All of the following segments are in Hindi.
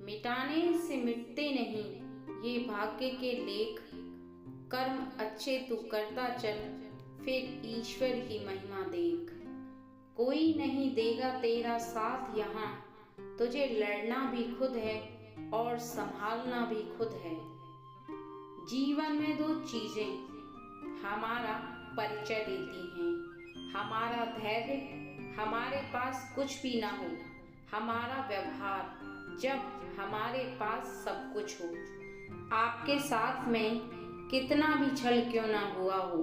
मिटाने से मिटते नहीं ये भाग्य के लेख। कर्म अच्छे तू करता चल, फिर ईश्वर की महिमा देख। कोई नहीं देगा तेरा साथ यहाँ, तुझे लड़ना भी खुद है और संभालना भी खुद है। जीवन में दो चीजें हमारा परिचय देती हैं, हमारा धैर्य, हमारे पास कुछ भी ना हो, हमारा व्यवहार जब हमारे पास सब कुछ हो। आपके साथ में कितना भी छल क्यों ना हुआ हो,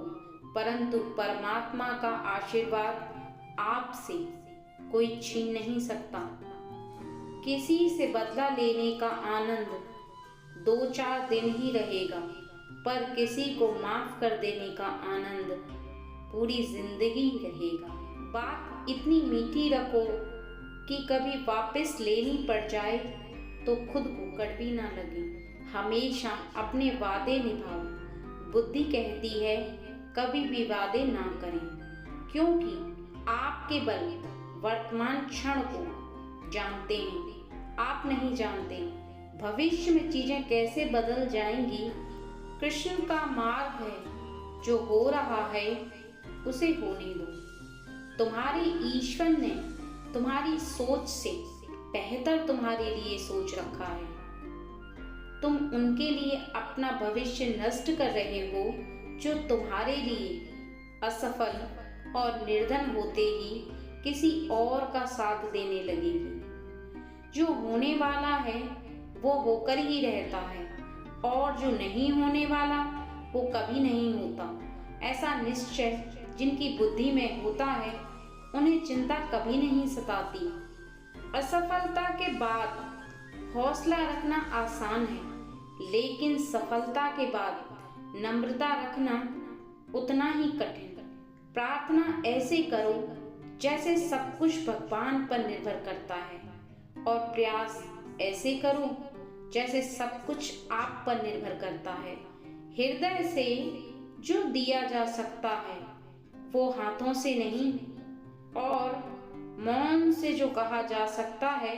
परंतु परमात्मा का आशीर्वाद आपसे कोई छीन नहीं सकता। किसी से बदला लेने का आनंद 2-4 दिन ही रहेगा, पर किसी को माफ कर देने का आनंद पूरी जिंदगी रहेगा। बात इतनी मीठी रखो कि कभी वापस लेनी पड़ जाए तो खुद को कड़वी ना लगे। हमेशा अपने वादे निभाओ। बुद्धि कहती है कभी भी वादे ना करें, क्योंकि आपके बल वर्तमान क्षण को जानते हैं, आप नहीं जानते भविष्य में चीजें कैसे बदल जाएंगी। कृष्ण का मार्ग है, जो हो रहा है उसे होने दो। तुम्हारे ईश्वर ने तुम्हारी सोच से बेहतर तुम्हारे लिए सोच रखा है। तुम उनके लिए अपना भविष्य नष्ट कर रहे हो, जो तुम्हारे लिए असफल और निर्धन होते ही किसी और का साथ देने लगेगी। जो होने वाला है वो होकर ही रहता है, और जो नहीं होने वाला वो कभी नहीं होता। ऐसा निश्चय जिनकी बुद्धि में होता है उन्हें चिंता कभी नहीं सताती। असफलता के बाद हौसला रखना आसान है, लेकिन सफलता के बाद नम्रता रखना उतना ही कठिन। प्रार्थना ऐसे करो जैसे सब कुछ भगवान पर निर्भर करता है, और प्रयास ऐसे करो जैसे सब कुछ आप पर निर्भर करता है। हृदय से जो दिया जा सकता है वो हाथों से नहीं, और मौन से जो कहा जा सकता है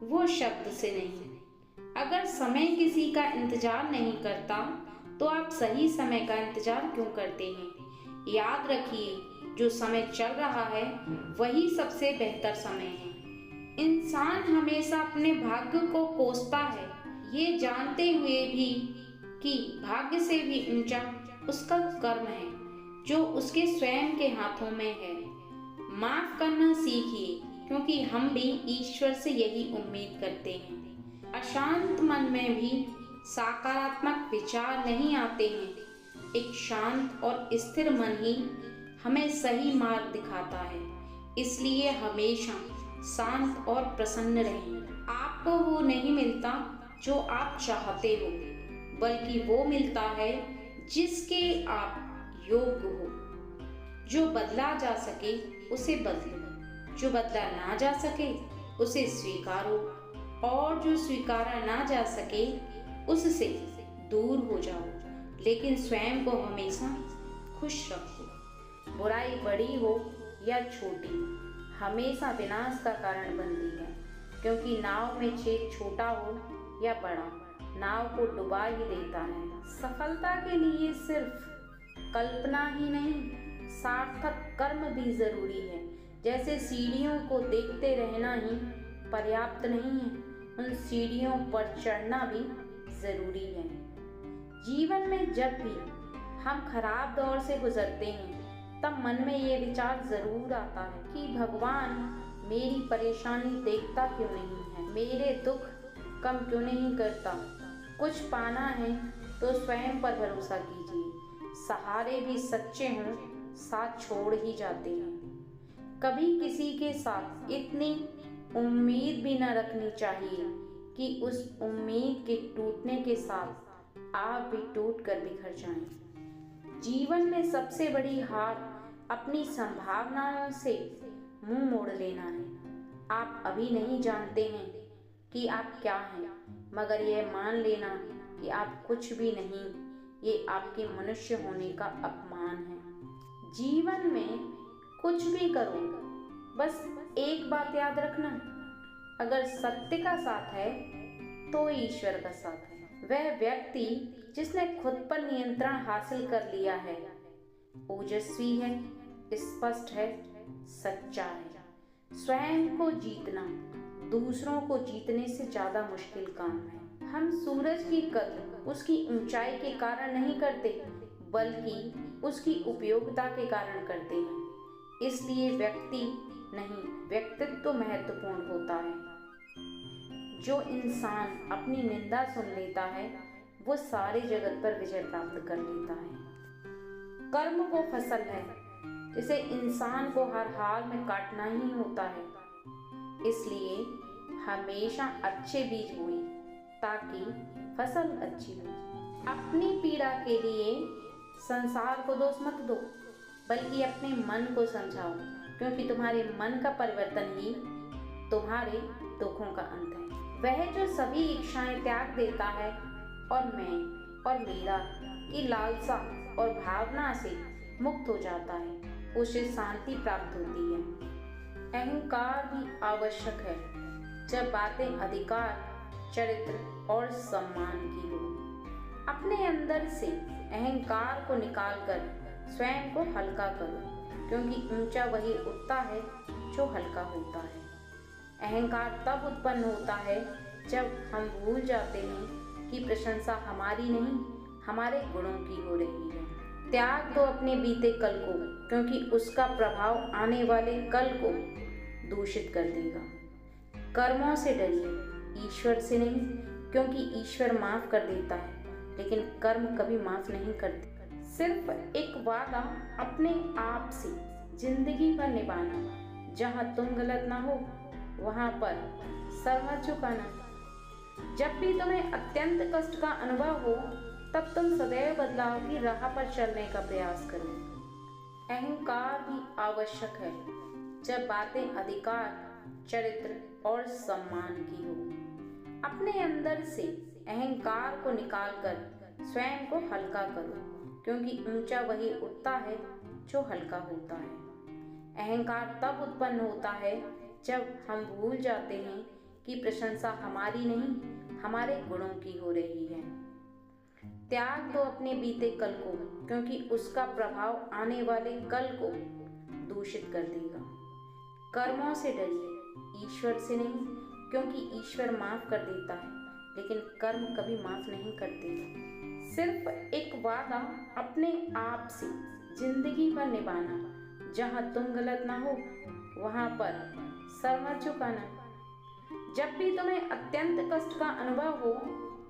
वो शब्द से नहीं। अगर समय किसी का इंतजार नहीं करता तो आप सही समय का इंतजार क्यों करते हैं? याद रखिए, जो समय चल रहा है वही सबसे बेहतर समय है। इंसान हमेशा अपने भाग्य को कोसता है, ये जानते हुए भी कि भाग्य से भी ऊंचा उसका कर्म है, जो उसके स्वयं के हाथों में है। माफ करना सीखिए, क्योंकि हम भी ईश्वर से यही उम्मीद करते हैं। अशांत मन में भी सकारात्मक विचार नहीं आते हैं। एक शांत और स्थिर मन ही हमें सही मार्ग दिखाता है। इसलिए हमेशा शांत और प्रसन्न रहें। आपको वो नहीं मिलता जो आप चाहते हो, बल्कि वो मिलता है जिसके आप योग्य हो। जो बदला जा सके उसे बदलो, जो बदला ना जा सके उसे स्वीकारो, और जो स्वीकारा ना जा सके उससे दूर हो जाओ। लेकिन स्वयं को हमेशा खुश रखो। बुराई बड़ी हो या छोटी, हमेशा विनाश का कारण बनती है, क्योंकि नाव में छेद छोटा हो या बड़ा, नाव को डुबा ही देता है। सफलता के लिए सिर्फ कल्पना ही नहीं, सार्थक कर्म भी जरूरी है। जैसे सीढ़ियों को देखते रहना ही पर्याप्त नहीं है, उन सीढ़ियों पर चढ़ना भी जरूरी है। जीवन में जब भी हम खराब दौर से गुजरते हैं, तब मन में ये विचार जरूर आता है कि भगवान मेरी परेशानी देखता क्यों नहीं है, मेरे दुख कम क्यों नहीं करता। कुछ पाना है तो स्वयं पर भरोसा कीजिए। सहारे भी सच्चे हों साथ छोड़ ही जाते हैं। कभी किसी के साथ इतनी उम्मीद भी न रखनी चाहिए कि उस उम्मीद के टूटने के साथ आप भी टूट कर बिखर जाएं। जीवन में सबसे बड़ी हार अपनी संभावनाओं से मुंह मोड़ लेना है। आप अभी नहीं जानते हैं कि आप क्या हैं, मगर यह मान लेना कि आप कुछ भी नहीं, ये आपके मनुष्य होने का अपमान है। जीवन में कुछ भी करो, बस एक बात याद रखना, अगर सत्य का साथ है तो ईश्वर का साथ है। वह व्यक्ति जिसने खुद पर नियंत्रण हासिल कर लिया है, ओजस्वी है, स्पष्ट है, सच्चा है। स्वयं को जीतना दूसरों को जीतने से ज्यादा मुश्किल काम है। हम सूरज की कद्र उसकी ऊंचाई के कारण नहीं करते, बल्कि उसकी उपयोगिता के कारण करते हैं। इसलिए व्यक्ति नहीं, व्यक्तित्व महत्वपूर्ण होता है। जो इंसान अपनी निंदा सुन लेता है, वो सारे जगत पर विजय प्राप्त कर लेता है। कर्म वो फसल है जिसे इंसान को हर हाल में काटना ही होता है। इसलिए हमेशा अच्छे बीज बोई ताकि फसल अच्छी हो। अपनी पीड़ा के लिए संसार को दोष मत दो, बल्कि अपने मन को समझाओ, क्योंकि तुम्हारे मन का परिवर्तन ही तुम्हारे दुखों का अंत है। वह जो सभी इच्छाएं त्याग देता है और मैं और मेरा की लालसा और भावना से मुक्त हो जाता है, उसे शांति प्राप्त होती है। अहंकार भी आवश्यक है जब बातें अधिकार, चरित्र और सम्मान की हो। अपने अंदर से अहंकार को निकालकर स्वयं को हल्का करो, क्योंकि ऊंचा वही उठता है जो हल्का होता है। अहंकार तब उत्पन्न होता है जब हम भूल जाते हैं कि प्रशंसा हमारी नहीं, हमारे गुणों की हो रही है। त्याग दो अपने बीते कल को, क्योंकि उसका प्रभाव आने वाले कल को दूषित कर देगा। कर्मों से डरिए, ईश्वर से नहीं, क्योंकि ईश्वर माफ कर देता है, लेकिन कर्म कभी माफ नहीं करते। सिर्फ एक वादा अपने आप से जिंदगी भर निभाना, जहाँ तुम गलत ना हो वहाँ पर सर मत झुकाना। जब भी तुम्हें अत्यंत कष्ट का अनुभव हो, तब तुम सदैव बदलाव की राह पर चलने का प्रयास करो। अहंकार भी आवश्यक है जब बातें अधिकार, चरित्र और सम्मान की हो। अपने अंदर से अहंकार को निकालकर स्वयं को हल्का करो, क्योंकि ऊंचा वही उठता है जो हल्का होता है। अहंकार तब उत्पन्न होता है जब हम भूल जाते हैं कि प्रशंसा हमारी नहीं, हमारे गुणों की हो रही है। त्याग दो अपने बीते कल को, क्योंकि उसका प्रभाव आने वाले कल को दूषित कर देगा। कर्मों से डरिए, ईश्वर से नहीं, क्योंकि ईश्वर माफ कर देता है, लेकिन कर्म कभी माफ नहीं करते। सिर्फ एक वादा अपने आप से जिंदगी भर निभाना, जहाँ तुम गलत ना हो वहाँ पर सर मत झुकाना। जब भी तुम्हें अत्यंत कष्ट का अनुभव हो,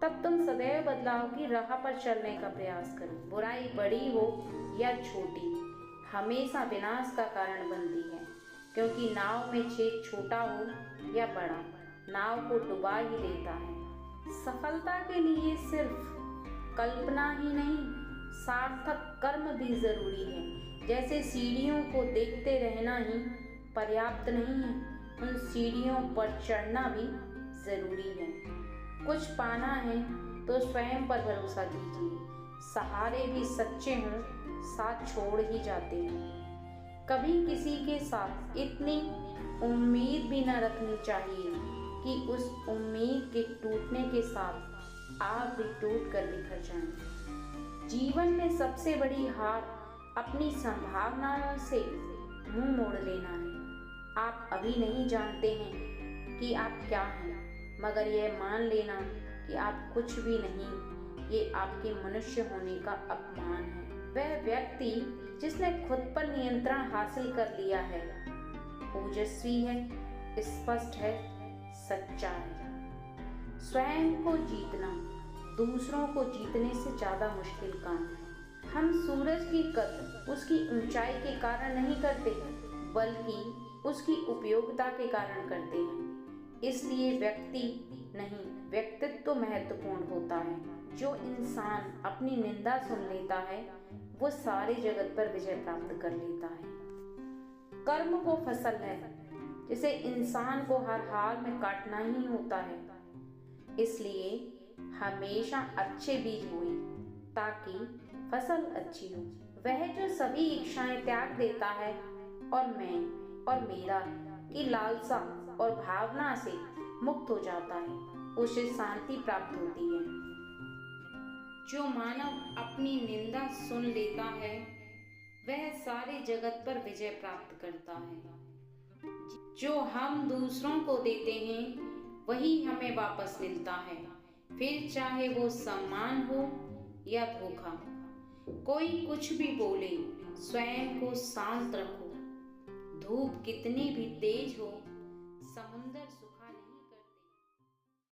तब तुम सदैव बदलाव की राह पर चलने का प्रयास करो। बुराई बड़ी हो या छोटी, हमेशा विनाश का कारण बनती है, क्योंकि नाव में छेद छोटा हो या बड़ा, नाव को डुबा ही देता है। सफलता के लिए सिर्फ कल्पना ही नहीं, सार्थक कर्म भी जरूरी है। जैसे सीढ़ियों को देखते रहना ही पर्याप्त नहीं है, उन सीढ़ियों पर चढ़ना भी जरूरी है। कुछ पाना है तो स्वयं पर भरोसा कीजिए। सहारे भी सच्चे हों, साथ छोड़ ही जाते हैं। कभी किसी के साथ इतनी उम्मीद भी न रखनी चाहिए कि उस उम्मीद के टूटने के साथ आप भी टूट कर बिखर जाएं। जीवन में सबसे बड़ी हार अपनी संभावनाओं से मुंह मोड़ लेना है। आप अभी नहीं जानते हैं कि आप क्या हैं, मगर यह मान लेना कि आप कुछ भी नहीं, ये आपके मनुष्य होने का अपमान है। वह व्यक्ति जिसने खुद पर नियंत्रण हासिल कर लिया है, ओजस्वी है, स्पष्ट है, सच्चा है। स्वयं को जीतना दूसरों को जीतने से ज्यादा मुश्किल काम है। हम सूरज की कद्र उसकी ऊंचाई के कारण नहीं करते, बल्कि उसकी उपयोगिता के कारण करते हैं। इसलिए व्यक्ति नहीं, व्यक्तित्व महत्वपूर्ण होता है। जो इंसान अपनी निंदा सुन लेता है, वो सारे जगत पर विजय प्राप्त कर लेता है। कर्म वो फसल है जिसे इंसान को हर हाल में काटना ही होता है। इसलिए हमेशा अच्छे बीज बोई ताकि फसल अच्छी हो। वह जो सभी इच्छाएं त्याग देता है और मैं और मेरा की लालसा और भावना से मुक्त हो जाता है, उसे शांति प्राप्त होती है। जो मानव अपनी निंदा सुन लेता है वह सारे जगत पर विजय प्राप्त करता है। जो हम दूसरों को देते हैं वही हमें वापस मिलता है, फिर चाहे वो सम्मान हो या धोखा। कोई कुछ भी बोले, स्वयं को शांत रखो। धूप कितनी भी तेज हो, समुंदर